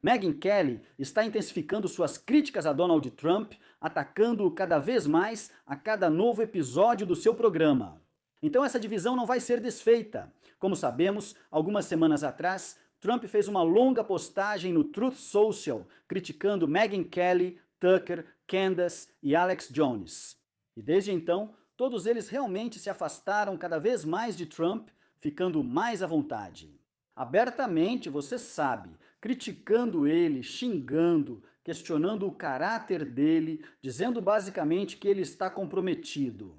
Megyn Kelly está intensificando suas críticas a Donald Trump, atacando-o cada vez mais a cada novo episódio do seu programa. Então essa divisão não vai ser desfeita. Como sabemos, algumas semanas atrás, Trump fez uma longa postagem no Truth Social criticando Megyn Kelly, Tucker, Candace e Alex Jones. E desde então, todos eles realmente se afastaram cada vez mais de Trump, ficando mais à vontade. Abertamente, você sabe, criticando ele, xingando, questionando o caráter dele, dizendo basicamente que ele está comprometido.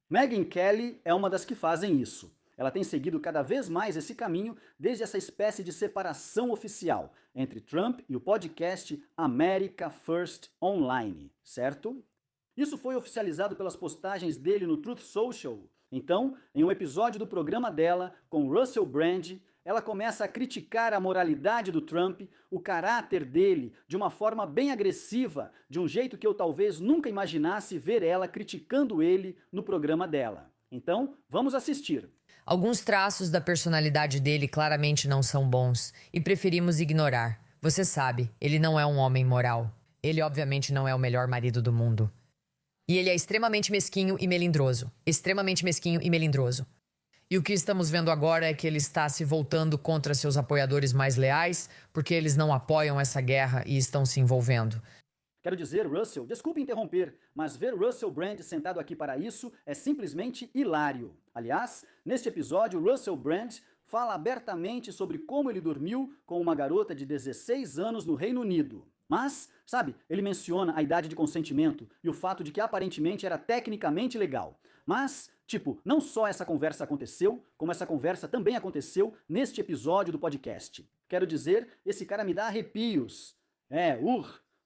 Megyn Kelly é uma das que fazem isso. Ela tem seguido cada vez mais esse caminho desde essa espécie de separação oficial entre Trump e o podcast America First Online, certo? Isso foi oficializado pelas postagens dele no Truth Social. Então, em um episódio do programa dela, com Russell Brand, ela começa a criticar a moralidade do Trump, o caráter dele, de uma forma bem agressiva, de um jeito que eu talvez nunca imaginasse ver ela criticando ele no programa dela. Então, vamos assistir. Alguns traços da personalidade dele claramente não são bons e preferimos ignorar. Você sabe, ele não é um homem moral. Ele obviamente não é o melhor marido do mundo. E ele é extremamente mesquinho e melindroso. Extremamente mesquinho e melindroso. E o que estamos vendo agora é que ele está se voltando contra seus apoiadores mais leais, porque eles não apoiam essa guerra e estão se envolvendo. Quero dizer, Russell, desculpe interromper, mas ver Russell Brand sentado aqui para isso é simplesmente hilário. Aliás, neste episódio, Russell Brand fala abertamente sobre como ele dormiu com uma garota de 16 anos no Reino Unido. Mas, sabe, ele menciona a idade de consentimento e o fato de que aparentemente era tecnicamente legal. Mas, tipo, não só essa conversa aconteceu, como essa conversa também aconteceu neste episódio do podcast. Quero dizer, esse cara me dá arrepios.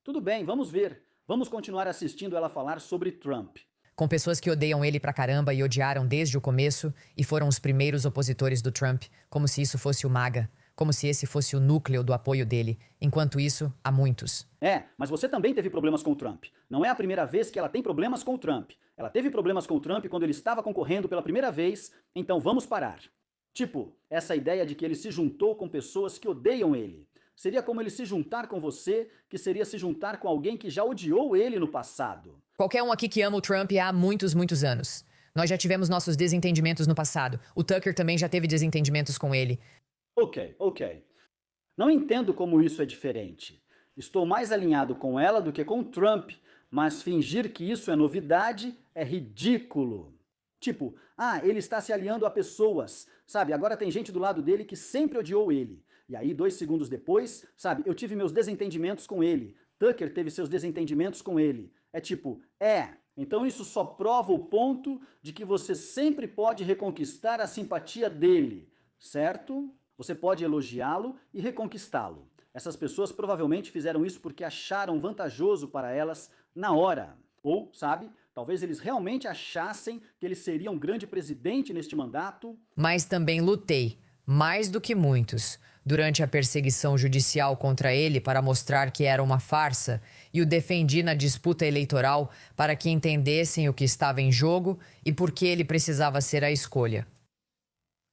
Tudo bem, vamos ver. Vamos continuar assistindo ela falar sobre Trump. Com pessoas que odeiam ele pra caramba e odiaram desde o começo e foram os primeiros opositores do Trump, como se isso fosse o MAGA, como se esse fosse o núcleo do apoio dele. Enquanto isso, há muitos. Mas você também teve problemas com o Trump. Não é a primeira vez que ela tem problemas com o Trump. Ela teve problemas com o Trump quando ele estava concorrendo pela primeira vez, então vamos parar. Tipo, essa ideia de que ele se juntou com pessoas que odeiam ele. Seria como ele se juntar com você, que seria se juntar com alguém que já odiou ele no passado. Qualquer um aqui que ama o Trump há muitos, muitos anos. Nós já tivemos nossos desentendimentos no passado. O Tucker também já teve desentendimentos com ele. Ok. Não entendo como isso é diferente. Estou mais alinhado com ela do que com Trump, mas fingir que isso é novidade é ridículo. Tipo, ele está se aliando a pessoas, sabe? Agora tem gente do lado dele que sempre odiou ele. E aí, 2 segundos depois, sabe, eu tive meus desentendimentos com ele. Tucker teve seus desentendimentos com ele. É tipo, então isso só prova o ponto de que você sempre pode reconquistar a simpatia dele, certo? Você pode elogiá-lo e reconquistá-lo. Essas pessoas provavelmente fizeram isso porque acharam vantajoso para elas na hora. Ou, sabe, talvez eles realmente achassem que ele seria um grande presidente neste mandato. Mas também lutei, mais do que muitos, durante a perseguição judicial contra ele para mostrar que era uma farsa e o defendi na disputa eleitoral para que entendessem o que estava em jogo e por que ele precisava ser a escolha.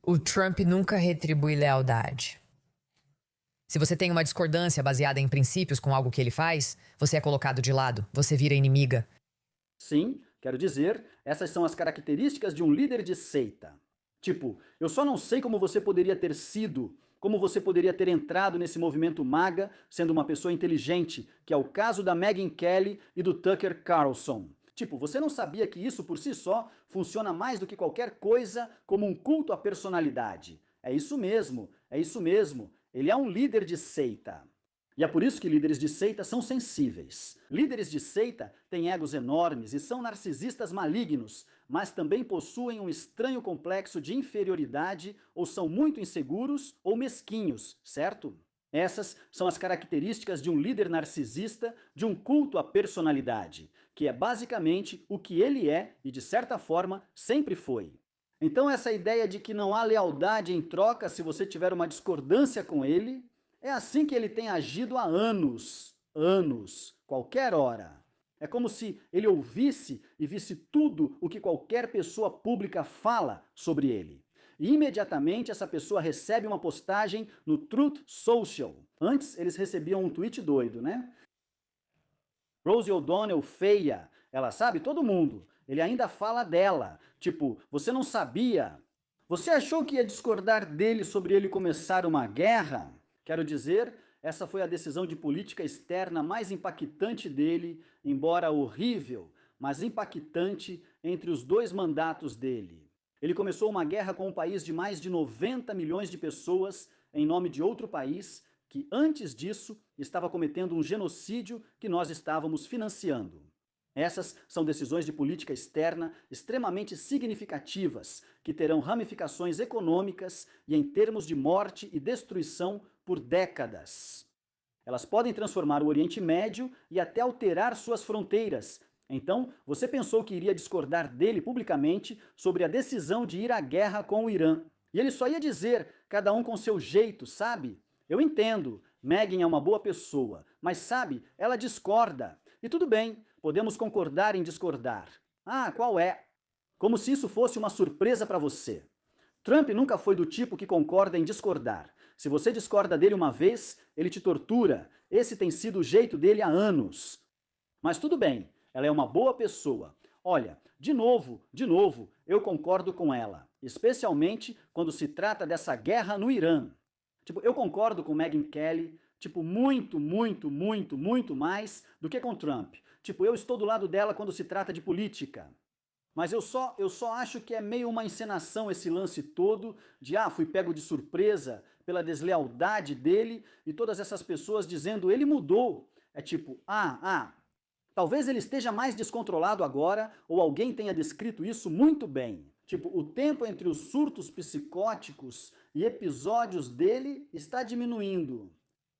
O Trump nunca retribui lealdade. Se você tem uma discordância baseada em princípios com algo que ele faz, você é colocado de lado, você vira inimiga. Sim, quero dizer, essas são as características de um líder de seita. Tipo, eu só não sei como você poderia ter sido, como você poderia ter entrado nesse movimento MAGA sendo uma pessoa inteligente, que é o caso da Megyn Kelly e do Tucker Carlson. Tipo, você não sabia que isso por si só funciona mais do que qualquer coisa como um culto à personalidade. É isso mesmo. Ele é um líder de seita. E é por isso que líderes de seita são sensíveis. Líderes de seita têm egos enormes e são narcisistas malignos, mas também possuem um estranho complexo de inferioridade ou são muito inseguros ou mesquinhos, certo? Essas são as características de um líder narcisista, de um culto à personalidade, que é basicamente o que ele é e, de certa forma, sempre foi. Então essa ideia de que não há lealdade em troca se você tiver uma discordância com ele, é assim que ele tem agido há anos, qualquer hora. É como se ele ouvisse e visse tudo o que qualquer pessoa pública fala sobre ele. e imediatamente essa pessoa recebe uma postagem no Truth Social. Antes eles recebiam um tweet doido, né? Rosie O'Donnell, feia, ela sabe todo mundo. Ele ainda fala dela, tipo, você não sabia? Você achou que ia discordar dele sobre ele começar uma guerra? Quero dizer, essa foi a decisão de política externa mais impactante dele, embora horrível, mas impactante entre os 2 mandatos dele. Ele começou uma guerra com um país de mais de 90 milhões de pessoas em nome de outro país que, antes disso, estava cometendo um genocídio que nós estávamos financiando. Essas são decisões de política externa extremamente significativas, que terão ramificações econômicas e em termos de morte e destruição por décadas. Elas podem transformar o Oriente Médio e até alterar suas fronteiras. Então, você pensou que iria discordar dele publicamente sobre a decisão de ir à guerra com o Irã. E ele só ia dizer, cada um com seu jeito, sabe? Eu entendo, Meghan é uma boa pessoa, mas sabe, ela discorda. E tudo bem, podemos concordar em discordar. Ah, qual é? Como se isso fosse uma surpresa para você. Trump nunca foi do tipo que concorda em discordar. Se você discorda dele uma vez, ele te tortura. Esse tem sido o jeito dele há anos. Mas tudo bem, ela é uma boa pessoa. Olha, de novo, eu concordo com ela. Especialmente quando se trata dessa guerra no Irã. Tipo, eu concordo com Megyn Kelly, tipo, muito mais do que com Trump. Tipo, eu estou do lado dela quando se trata de política. Mas eu só acho que é meio uma encenação esse lance todo de, fui pego de surpresa pela deslealdade dele e todas essas pessoas dizendo, ele mudou. É tipo, talvez ele esteja mais descontrolado agora ou alguém tenha descrito isso muito bem. Tipo, o tempo entre os surtos psicóticos e episódios dele está diminuindo.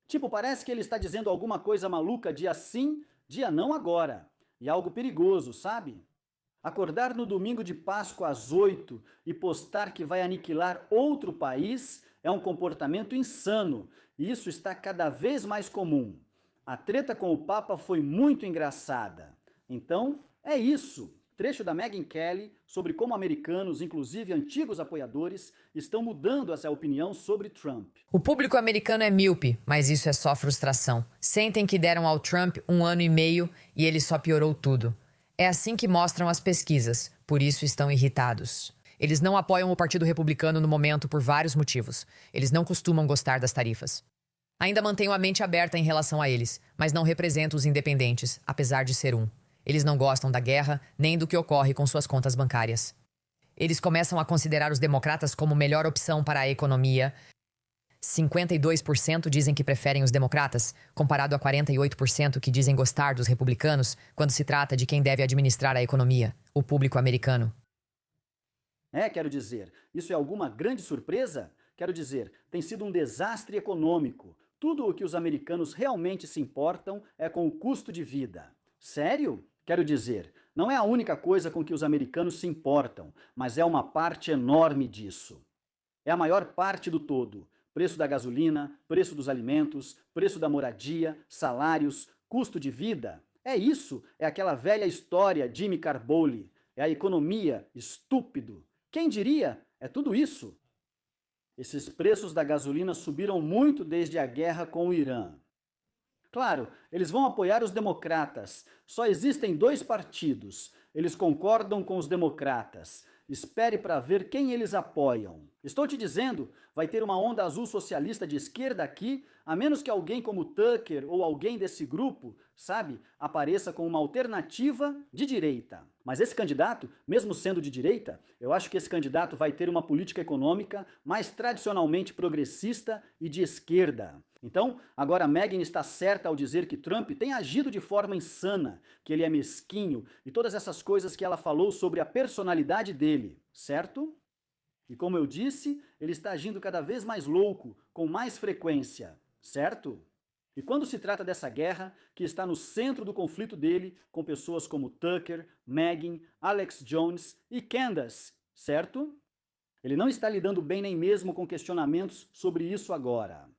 Tipo, parece que ele está dizendo alguma coisa maluca dia sim, dia não agora. E algo perigoso, sabe? Acordar no domingo de Páscoa às 8 e postar que vai aniquilar outro país é um comportamento insano. E isso está cada vez mais comum. A treta com o Papa foi muito engraçada. Então, é isso. Trecho da Megyn Kelly sobre como americanos, inclusive antigos apoiadores, estão mudando essa opinião sobre Trump. O público americano é míope, mas isso é só frustração. Sentem que deram ao Trump 1 ano e meio e ele só piorou tudo. É assim que mostram as pesquisas, por isso estão irritados. Eles não apoiam o Partido Republicano no momento por vários motivos. Eles não costumam gostar das tarifas. Ainda mantenho a mente aberta em relação a eles, mas não represento os independentes, apesar de ser um. Eles não gostam da guerra, nem do que ocorre com suas contas bancárias. Eles começam a considerar os democratas como melhor opção para a economia. 52% dizem que preferem os democratas, comparado a 48% que dizem gostar dos republicanos quando se trata de quem deve administrar a economia, o público americano. Quero dizer, isso é alguma grande surpresa? Quero dizer, tem sido um desastre econômico. Tudo o que os americanos realmente se importam é com o custo de vida. Sério? Quero dizer, não é a única coisa com que os americanos se importam, mas é uma parte enorme disso. É a maior parte do todo. Preço da gasolina, preço dos alimentos, preço da moradia, salários, custo de vida. É isso, é aquela velha história Jimmy Carbone. É a economia, estúpido. Quem diria? É tudo isso. Esses preços da gasolina subiram muito desde a guerra com o Irã. Claro, eles vão apoiar os democratas. Só existem 2 partidos. Eles concordam com os democratas. Espere para ver quem eles apoiam. Estou te dizendo, vai ter uma onda azul socialista de esquerda aqui, a menos que alguém como Tucker ou alguém desse grupo, sabe, apareça com uma alternativa de direita. Mas esse candidato, mesmo sendo de direita, eu acho que esse candidato vai ter uma política econômica mais tradicionalmente progressista e de esquerda. Então, agora Megyn está certa ao dizer que Trump tem agido de forma insana, que ele é mesquinho e todas essas coisas que ela falou sobre a personalidade dele, certo? E como eu disse, ele está agindo cada vez mais louco, com mais frequência, certo? E quando se trata dessa guerra, que está no centro do conflito dele, com pessoas como Tucker, Megyn, Alex Jones e Candace, certo? Ele não está lidando bem nem mesmo com questionamentos sobre isso agora.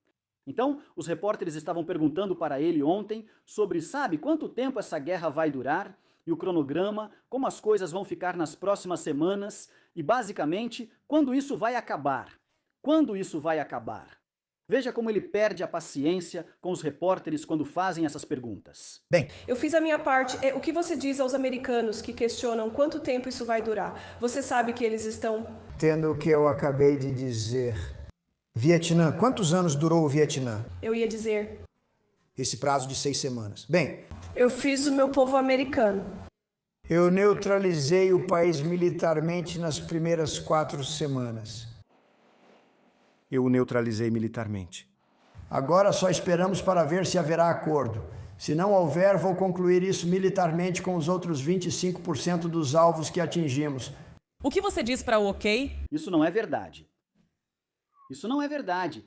Então, os repórteres estavam perguntando para ele ontem sobre, sabe, quanto tempo essa guerra vai durar? e o cronograma, como as coisas vão ficar nas próximas semanas e, basicamente, quando isso vai acabar. Quando isso vai acabar? Veja como ele perde a paciência com os repórteres quando fazem essas perguntas. Bem, Eu fiz a minha parte. O que você diz aos americanos que questionam quanto tempo isso vai durar? Você sabe que eles estão... tendo o que eu acabei de dizer. Vietnã, quantos anos durou o Vietnã? Eu ia dizer... Esse prazo de 6 semanas. Bem, Eu fiz o meu povo americano. eu neutralizei o país militarmente nas primeiras 4 semanas. Eu o neutralizei militarmente. Agora só esperamos para ver se haverá acordo. Se não houver, vou concluir isso militarmente com os outros 25% dos alvos que atingimos. O que você diz para o OK? Isso não é verdade. Isso não é verdade.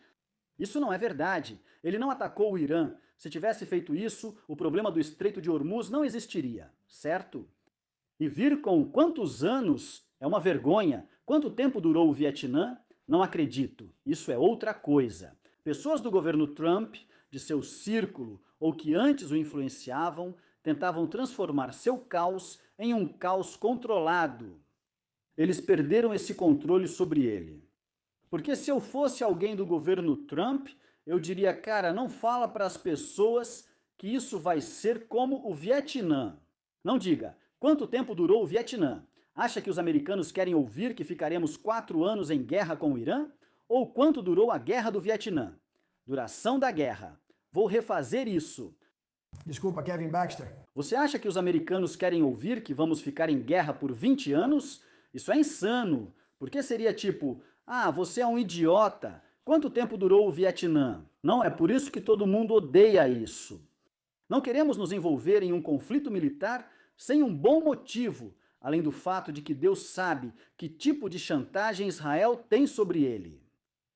Isso não é verdade. Ele não atacou o Irã. Se tivesse feito isso, o problema do Estreito de Hormuz não existiria, certo? E vir com quantos anos é uma vergonha. Quanto tempo durou o Vietnã? Não acredito. Isso é outra coisa. Pessoas do governo Trump, de seu círculo ou que antes o influenciavam, tentavam transformar seu caos em um caos controlado. Eles perderam esse controle sobre ele. Porque se eu fosse alguém do governo Trump, eu diria, cara, não fala para as pessoas que isso vai ser como o Vietnã. Não diga, quanto tempo durou o Vietnã? Acha que os americanos querem ouvir que ficaremos 4 anos em guerra com o Irã? Ou quanto durou a guerra do Vietnã? Duração da guerra. Vou refazer isso. Desculpa, Kevin Baxter. Você acha que os americanos querem ouvir que vamos ficar em guerra por 20 anos? Isso é insano. Porque seria tipo, você é um idiota. Quanto tempo durou o Vietnã? Não, é por isso que todo mundo odeia isso. Não queremos nos envolver em um conflito militar sem um bom motivo, além do fato de que Deus sabe que tipo de chantagem Israel tem sobre ele.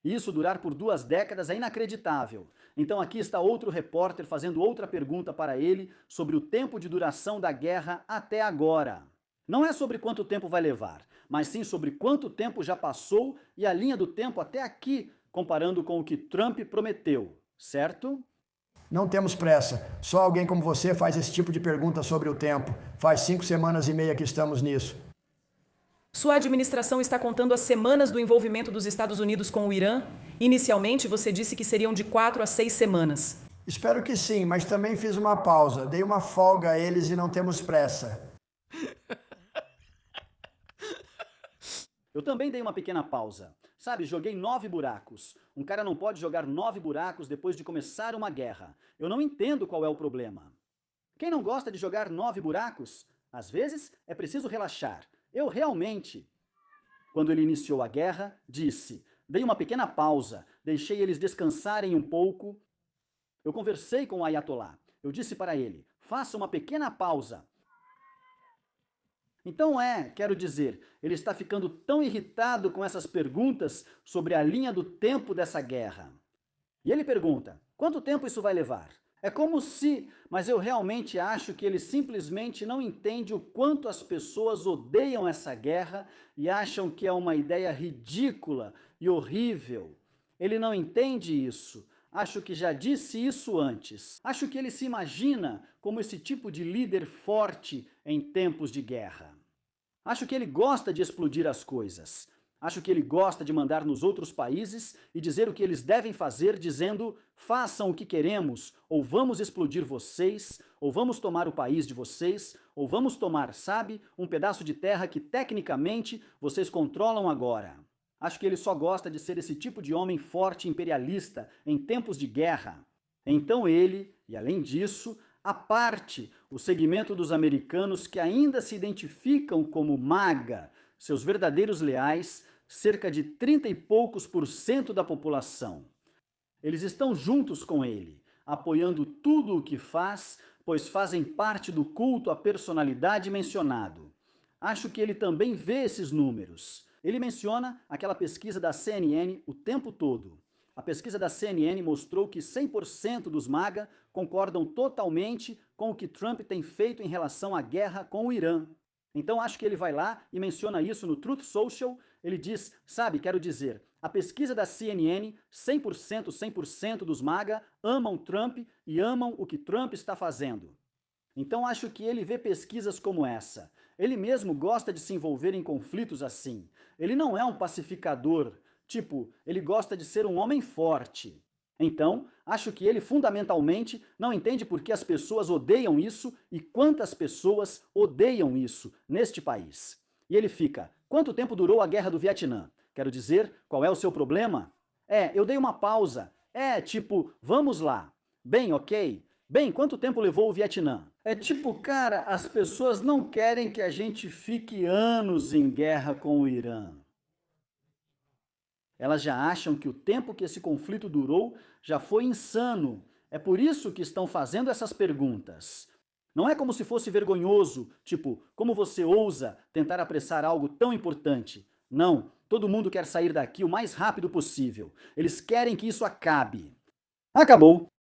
E isso durar por 2 décadas é inacreditável. Então aqui está outro repórter fazendo outra pergunta para ele sobre o tempo de duração da guerra até agora. Não é sobre quanto tempo vai levar, mas sim sobre quanto tempo já passou e a linha do tempo até aqui, comparando com o que Trump prometeu, certo? Não temos pressa. Só alguém como você faz esse tipo de pergunta sobre o tempo. Faz 5 semanas e meia que estamos nisso. Sua administração está contando as semanas do envolvimento dos Estados Unidos com o Irã? Inicialmente, você disse que seriam de 4 a 6 semanas. Espero que sim, mas também fiz uma pausa. Dei uma folga a eles e não temos pressa. Eu também dei uma pequena pausa. Sabe, joguei 9 buracos. Um cara não pode jogar 9 buracos depois de começar uma guerra. Eu não entendo qual é o problema. Quem não gosta de jogar 9 buracos? Às vezes é preciso relaxar. Eu realmente, quando ele iniciou a guerra, disse, dei uma pequena pausa, deixei eles descansarem um pouco. Eu conversei com o Ayatollah. Eu disse para ele, faça uma pequena pausa. Então quero dizer, ele está ficando tão irritado com essas perguntas sobre a linha do tempo dessa guerra. E ele pergunta, quanto tempo isso vai levar? É como se, mas eu realmente acho que ele simplesmente não entende o quanto as pessoas odeiam essa guerra e acham que é uma ideia ridícula e horrível. Ele não entende isso. Acho que já disse isso antes. Acho que ele se imagina como esse tipo de líder forte em tempos de guerra. Acho que ele gosta de explodir as coisas. Acho que ele gosta de mandar nos outros países e dizer o que eles devem fazer, dizendo, façam o que queremos, ou vamos explodir vocês, ou vamos tomar o país de vocês, ou vamos tomar, sabe, um pedaço de terra que tecnicamente vocês controlam agora. Acho que ele só gosta de ser esse tipo de homem forte imperialista em tempos de guerra. Então ele, e além disso, à parte o segmento dos americanos que ainda se identificam como MAGA, seus verdadeiros leais, cerca de 30 e poucos % da população. Eles estão juntos com ele, apoiando tudo o que faz, pois fazem parte do culto à personalidade mencionado. Acho que ele também vê esses números. Ele menciona aquela pesquisa da CNN o tempo todo. A pesquisa da CNN mostrou que 100% dos MAGA concordam totalmente com o que Trump tem feito em relação à guerra com o Irã. Então acho que ele vai lá e menciona isso no Truth Social. Ele diz, sabe, quero dizer, a pesquisa da CNN, 100% dos MAGA amam Trump e amam o que Trump está fazendo. Então acho que ele vê pesquisas como essa. Ele mesmo gosta de se envolver em conflitos assim. Ele não é um pacificador, tipo, ele gosta de ser um homem forte. Então, acho que ele fundamentalmente não entende por que as pessoas odeiam isso e quantas pessoas odeiam isso neste país. E ele fica: quanto tempo durou a guerra do Vietnã? Quero dizer, qual é o seu problema? Eu dei uma pausa. Tipo, vamos lá. Bem, ok. Bem, quanto tempo levou o Vietnã? É tipo, cara, as pessoas não querem que a gente fique anos em guerra com o Irã. Elas já acham que o tempo que esse conflito durou já foi insano. É por isso que estão fazendo essas perguntas. Não é como se fosse vergonhoso, tipo, como você ousa tentar apressar algo tão importante? Não, todo mundo quer sair daqui o mais rápido possível. Eles querem que isso acabe. Acabou.